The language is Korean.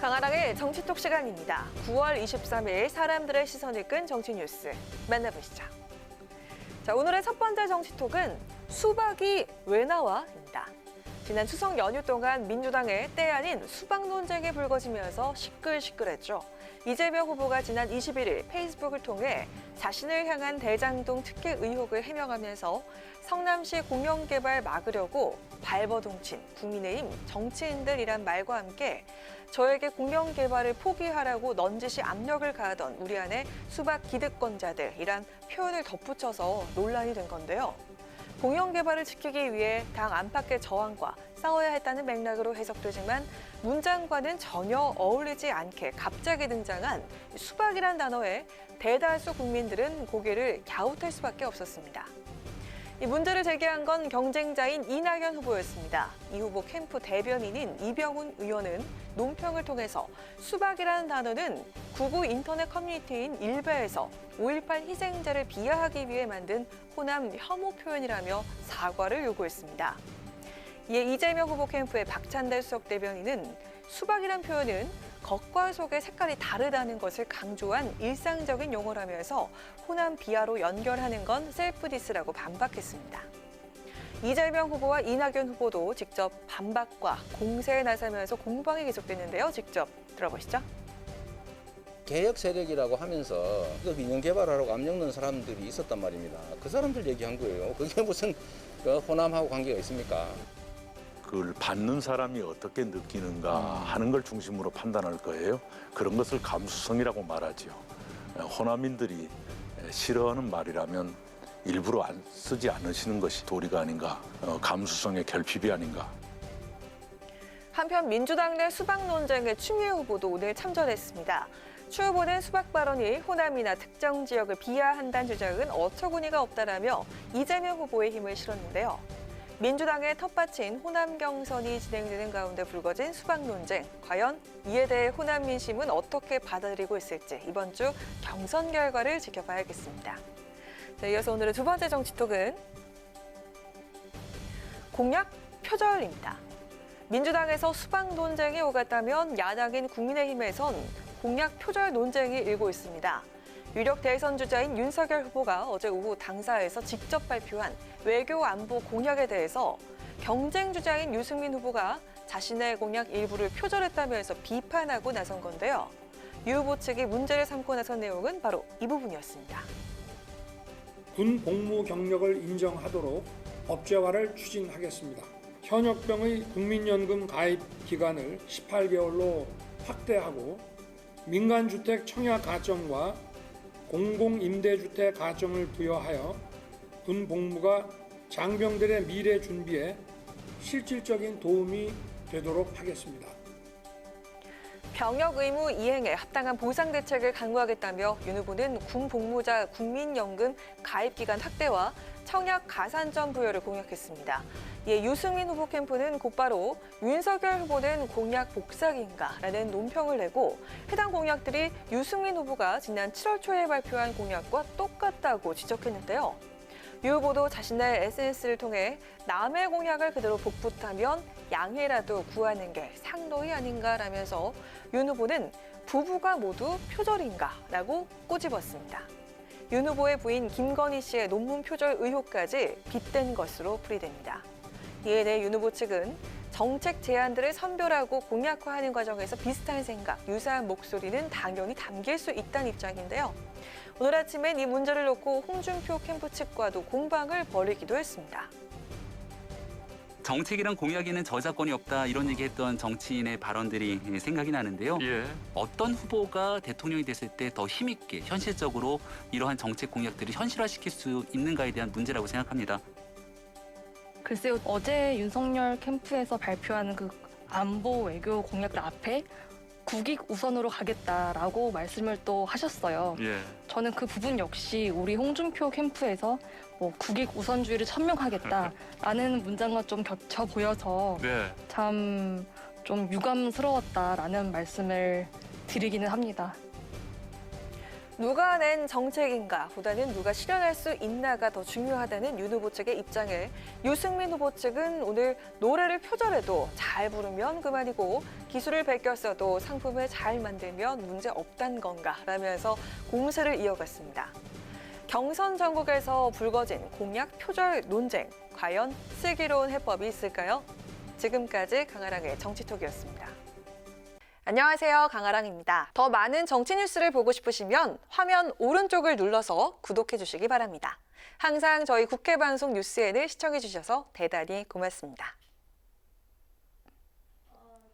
정아랑의 정치톡 시간입니다. 9월 23일 사람들의 시선을 끈 정치 뉴스 만나보시죠. 자, 오늘의 첫 번째 정치톡은 수박이 왜 나와?입니다. 지난 추석 연휴 동안 민주당의 때 아닌 수박 논쟁이 불거지면서 시끌시끌했죠. 이재명 후보가 지난 21일 페이스북을 통해 자신을 향한 대장동 특혜 의혹을 해명하면서 성남시 공영개발 막으려고 발버둥친 국민의힘 정치인들이란 말과 함께 저에게 공영개발을 포기하라고 넌지시 압력을 가하던 우리 안의 수박 기득권자들이란 표현을 덧붙여서 논란이 된 건데요. 공영개발을 지키기 위해 당 안팎의 저항과 싸워야 했다는 맥락으로 해석되지만 문장과는 전혀 어울리지 않게 갑자기 등장한 수박이란 단어에 대다수 국민들은 고개를 갸웃할 수밖에 없었습니다. 이 문제를 제기한 건 경쟁자인 이낙연 후보였습니다. 이 후보 캠프 대변인인 이병훈 의원은 논평을 통해서 수박이라는 단어는 구구 인터넷 커뮤니티인 일베에서 5.18 희생자를 비하하기 위해 만든 호남 혐오 표현이라며 사과를 요구했습니다. 이에 이재명 후보 캠프의 박찬대 수석 대변인은 수박이란 표현은 겉과 속의 색깔이 다르다는 것을 강조한 일상적인 용어라면서 호남 비하로 연결하는 건 셀프 디스라고 반박했습니다. 이재명 후보와 이낙연 후보도 직접 반박과 공세에 나서면서 공방이 계속됐는데요. 직접 들어보시죠. 개혁 세력이라고 하면서 민영 개발하라고 압력 넣는 사람들이 있었단 말입니다. 그 사람들 얘기한 거예요. 그게 무슨 호남하고 관계가 있습니까? 그걸 받는 사람이 어떻게 느끼는가 하는 걸 중심으로 판단할 거예요. 그런 것을 감수성이라고 말하죠. 호남인들이 싫어하는 말이라면 일부러 안 쓰지 않으시는 것이 도리가 아닌가, 감수성의 결핍이 아닌가. 한편 민주당 내 수박 논쟁에 추미애 후보도 오늘 참전했습니다. 추 후보는 수박 발언이 호남이나 특정 지역을 비하한다는 주장은 어처구니가 없다라며 이재명 후보의 힘을 실었는데요. 민주당의 텃밭인 호남 경선이 진행되는 가운데 불거진 수박 논쟁. 과연 이에 대해 호남 민심은 어떻게 받아들이고 있을지 이번 주 경선 결과를 지켜봐야겠습니다. 자, 이어서 오늘의 두 번째 정치톡은 공약 표절입니다. 민주당에서 수박 논쟁이 오갔다면 야당인 국민의힘에선 공약 표절 논쟁이 일고 있습니다. 유력 대선 주자인 윤석열 후보가 어제 오후 당사에서 직접 발표한 외교 안보 공약에 대해서 경쟁 주자인 유승민 후보가 자신의 공약 일부를 표절했다면서 비판하고 나선 건데요. 유 후보 측이 문제를 삼고 나선 내용은 바로 이 부분이었습니다. 군 복무 경력을 인정하도록 법제화를 추진하겠습니다. 현역병의 국민연금 가입 기간을 18개월로 확대하고 민간주택 청약 가점과 공공임대주택 가점을 부여하여 군 복무가 장병들의 미래 준비에 실질적인 도움이 되도록 하겠습니다. 병역 의무 이행에 합당한 보상 대책을 강구하겠다며 윤 후보는 군 복무자 국민연금 가입 기간 확대와 청약 가산점 부여를 공약했습니다. 이에 유승민 후보 캠프는 곧바로 윤석열 후보는 공약 복사기인가라는 논평을 내고 해당 공약들이 유승민 후보가 지난 7월 초에 발표한 공약과 똑같다고 지적했는데요. 유 후보도 자신의 SNS를 통해 남의 공약을 그대로 복붙하면 양해라도 구하는 게 상도이 아닌가라면서 윤 후보는 부부가 모두 표절인가라고 꼬집었습니다. 윤 후보의 부인 김건희 씨의 논문 표절 의혹까지 빗댄 것으로 풀이됩니다. 이에 대해 윤 후보 측은 정책 제안들을 선별하고 공약화하는 과정에서 비슷한 생각, 유사한 목소리는 당연히 담길 수 있다는 입장인데요. 오늘 아침엔 이 문제를 놓고 홍준표 캠프 측과도 공방을 벌이기도 했습니다. 정책이란 공약에는 저작권이 없다 이런 얘기했던 정치인의 발언들이 생각이 나는데요. 어떤 후보가 대통령이 됐을 때 더 힘있게 현실적으로 이러한 정책 공약들을 현실화시킬 수 있는가에 대한 문제라고 생각합니다. 글쎄요, 어제 윤석열 캠프에서 발표하는 그 안보 외교 공약들 앞에 국익 우선으로 가겠다라고 말씀을 또 하셨어요. 저는 그 부분 역시 우리 홍준표 캠프에서 뭐 국익 우선주의를 천명하겠다라는 문장과 좀 겹쳐 보여서 참 좀 유감스러웠다라는 말씀을 드리기는 합니다. 누가 낸 정책인가 보다는 누가 실현할 수 있나가 더 중요하다는 윤 후보 측의 입장을 유승민 후보 측은 오늘 노래를 표절해도 잘 부르면 그만이고 기술을 베꼈어도 상품을 잘 만들면 문제 없단 건가 라면서 공세를 이어갔습니다. 경선 전국에서 불거진 공약 표절 논쟁, 과연 슬기로운 해법이 있을까요? 지금까지 강아랑의 정치톡이었습니다. 안녕하세요. 강아랑입니다. 더 많은 정치 뉴스를 보고 싶으시면 화면 오른쪽을 눌러서 구독해 주시기 바랍니다. 항상 저희 국회방송 뉴스엔을 시청해 주셔서 대단히 고맙습니다.